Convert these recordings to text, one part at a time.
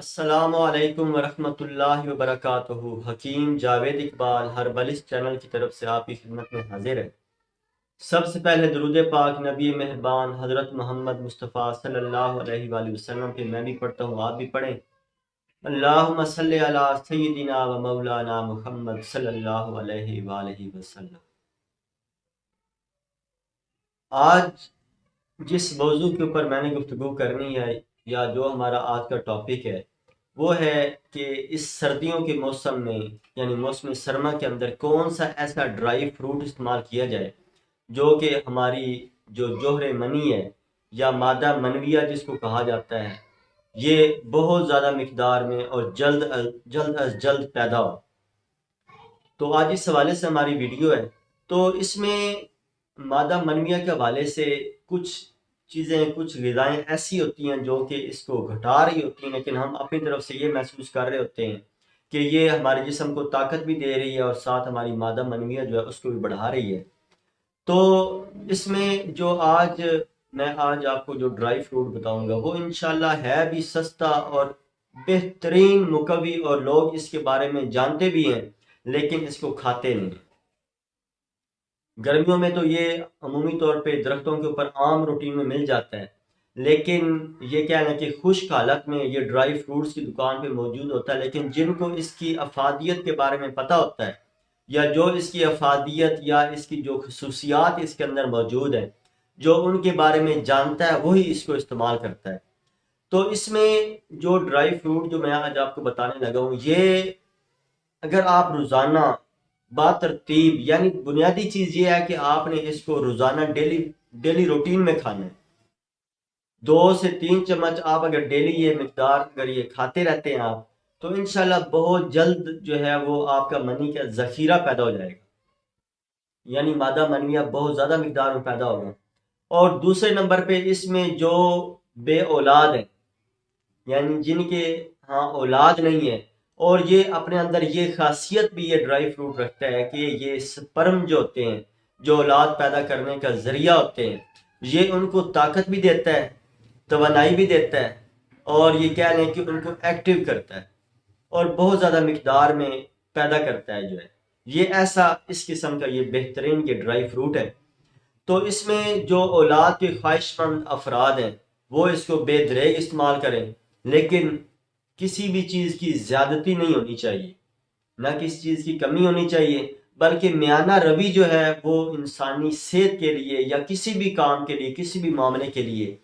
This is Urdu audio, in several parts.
السلام علیکم ورحمۃ اللہ وبرکاتہ۔ حکیم جاوید اقبال ہربلس چینل کی طرف سے آپ کی خدمت میں حاضر ہے۔ سب سے پہلے درود پاک نبی مہربان حضرت محمد مصطفیٰ صلی اللہ علیہ وآلہ وسلم پہ میں بھی پڑھتا ہوں، آپ بھی پڑھیں۔ اللہم صلی علی سیدنا و مولانا محمد صلی اللہ علیہ وآلہ وسلم۔ آج جس موضوع کے اوپر میں نے گفتگو کرنی ہے یا جو ہمارا آج کا ٹاپک ہے وہ ہے کہ اس سردیوں کے موسم میں یعنی موسم سرما کے اندر کون سا ایسا ڈرائی فروٹ استعمال کیا جائے جو کہ ہماری جو جوہر منی ہے یا مادہ منویہ جس کو کہا جاتا ہے یہ بہت زیادہ مقدار میں اور جلد از جلد پیدا ہو۔ تو آج اس حوالے سے ہماری ویڈیو ہے۔ تو اس میں مادہ منویہ کے حوالے سے کچھ چیزیں کچھ غذائیں ایسی ہوتی ہیں جو کہ اس کو گھٹا رہی ہوتی ہیں، لیکن ہم اپنی طرف سے یہ محسوس کر رہے ہوتے ہیں کہ یہ ہمارے جسم کو طاقت بھی دے رہی ہے اور ساتھ ہماری مادہ منویہ جو ہے اس کو بھی بڑھا رہی ہے۔ تو اس میں جو میں آج آپ کو جو ڈرائی فروٹ بتاؤں گا وہ انشاءاللہ ہے بھی سستا اور بہترین مقوی، اور لوگ اس کے بارے میں جانتے بھی ہیں لیکن اس کو کھاتے نہیں۔ گرمیوں میں تو یہ عمومی طور پہ درختوں کے اوپر عام روٹین میں مل جاتا ہے، لیکن یہ کیا ہے کہ خشک حالت میں یہ ڈرائی فروٹس کی دکان پہ موجود ہوتا ہے، لیکن جن کو اس کی افادیت کے بارے میں پتہ ہوتا ہے یا جو اس کی افادیت یا اس کی جو خصوصیات اس کے اندر موجود ہیں جو ان کے بارے میں جانتا ہے وہی اس کو استعمال کرتا ہے۔ تو اس میں جو ڈرائی فروٹ جو میں آج آپ کو بتانے لگا ہوں، یہ اگر آپ روزانہ باترتیب یعنی بنیادی چیز یہ ہے کہ آپ نے اس کو روزانہ ڈیلی روٹین میں کھانا ہے۔ 2 سے 3 چمچ آپ اگر ڈیلی یہ مقدار اگر یہ کھاتے رہتے ہیں آپ تو انشاءاللہ بہت جلد جو ہے وہ آپ کا منی کا ذخیرہ پیدا ہو جائے گا، یعنی مادہ منویہ بہت زیادہ مقدار میں پیدا ہوگا۔ اور دوسرے نمبر پہ اس میں جو بے اولاد ہیں یعنی جن کے ہاں اولاد نہیں ہے، اور یہ اپنے اندر یہ خاصیت بھی یہ ڈرائی فروٹ رکھتا ہے کہ یہ سپرم جو ہوتے ہیں جو اولاد پیدا کرنے کا ذریعہ ہوتے ہیں، یہ ان کو طاقت بھی دیتا ہے، توانائی بھی دیتا ہے، اور یہ کہہ لیں کہ ان کو ایکٹیو کرتا ہے اور بہت زیادہ مقدار میں پیدا کرتا ہے جو ہے یہ ایسا اس قسم کا یہ بہترین یہ ڈرائی فروٹ ہے۔ تو اس میں جو اولاد کے خواہش مند افراد ہیں وہ اس کو بے دریغ استعمال کریں، لیکن کسی بھی چیز کی زیادتی نہیں ہونی چاہیے، نہ کسی چیز کی کمی ہونی چاہیے، بلکہ میانہ روی جو ہے وہ انسانی صحت کے لیے یا کسی بھی کام کے لیے کسی بھی معاملے کے لیے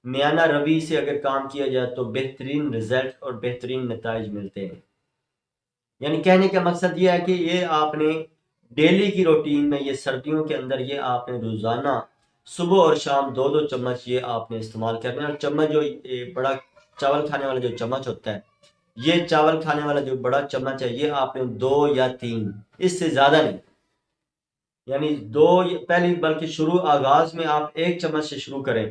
میانہ روی سے اگر کام کیا جائے تو بہترین رزلٹ اور بہترین نتائج ملتے ہیں۔ یعنی کہنے کا مقصد یہ ہے کہ یہ آپ نے ڈیلی کی روٹین میں یہ سردیوں کے اندر یہ آپ نے روزانہ صبح اور شام 2 چمچ یہ آپ نے استعمال کرنا ہے۔ اور چمچ جو بڑا چاول کھانے والا جو چمچ ہوتا ہے، یہ چاول کھانے والا جو بڑا چمچ ہے یہ آپ نے 2 یا 3، اس سے زیادہ نہیں، یعنی 2 پہلی بلکہ آغاز میں آپ 1 چمچ سے شروع کریں،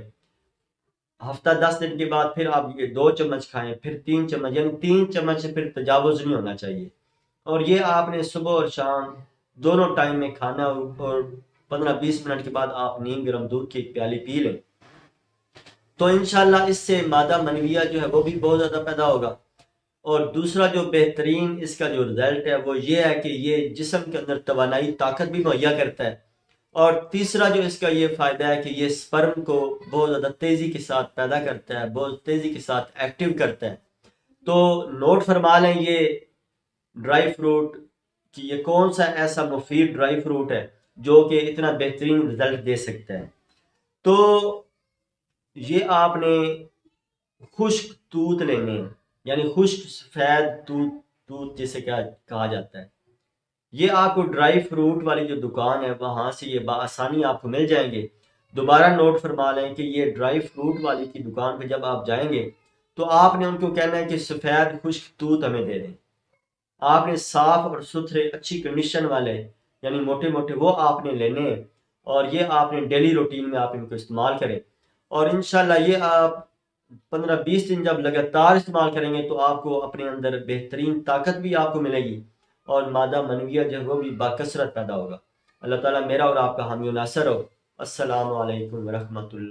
ہفتہ 10 دن کے بعد پھر آپ یہ 2 چمچ کھائیں، پھر 3 چمچ، یعنی 3 چمچ سے پھر تجاوز نہیں ہونا چاہیے۔ اور یہ آپ نے صبح اور شام دونوں ٹائم میں کھانا، اور 15-20 منٹ کے بعد آپ نیم گرم دودھ کی ایک پیالی پی لیں تو انشاءاللہ اس سے مادہ منویہ جو ہے وہ بھی بہت زیادہ پیدا ہوگا۔ اور دوسرا جو بہترین اس کا جو رزلٹ ہے وہ یہ ہے کہ یہ جسم کے اندر توانائی طاقت بھی مہیا کرتا ہے۔ اور تیسرا جو اس کا یہ فائدہ ہے کہ یہ سپرم کو بہت زیادہ تیزی کے ساتھ پیدا کرتا ہے، بہت تیزی کے ساتھ ایکٹیو کرتا ہے۔ تو نوٹ فرما لیں یہ ڈرائی فروٹ کہ یہ کون سا ایسا مفید ڈرائی فروٹ ہے جو کہ اتنا بہترین رزلٹ دے سکتا ہے۔ تو یہ آپ نے خشک توت لینے ہیں، یعنی خشک سفید توت جسے کہا جاتا ہے، یہ آپ کو ڈرائی فروٹ والی جو دکان ہے وہاں سے یہ بآسانی آپ کو مل جائیں گے۔ دوبارہ نوٹ فرما لیں کہ یہ ڈرائی فروٹ والی کی دکان پہ جب آپ جائیں گے تو آپ نے ان کو کہنا ہے کہ سفید خشک توت ہمیں دے دیں۔ آپ نے صاف اور ستھرے اچھی کنڈیشن والے یعنی موٹے موٹے وہ آپ نے لینے ہیں، اور یہ آپ نے ڈیلی روٹین میں آپ ان کو استعمال کریں، اور انشاءاللہ یہ آپ 15-20 دن جب لگاتار استعمال کریں گے تو آپ کو اپنے اندر بہترین طاقت بھی آپ کو ملے گی، اور مادہ منویہ جو ہے وہ بھی باکثرت پیدا ہوگا۔ اللہ تعالیٰ میرا اور آپ کا حامی و ناصر ہو۔ السلام علیکم ورحمۃ اللہ۔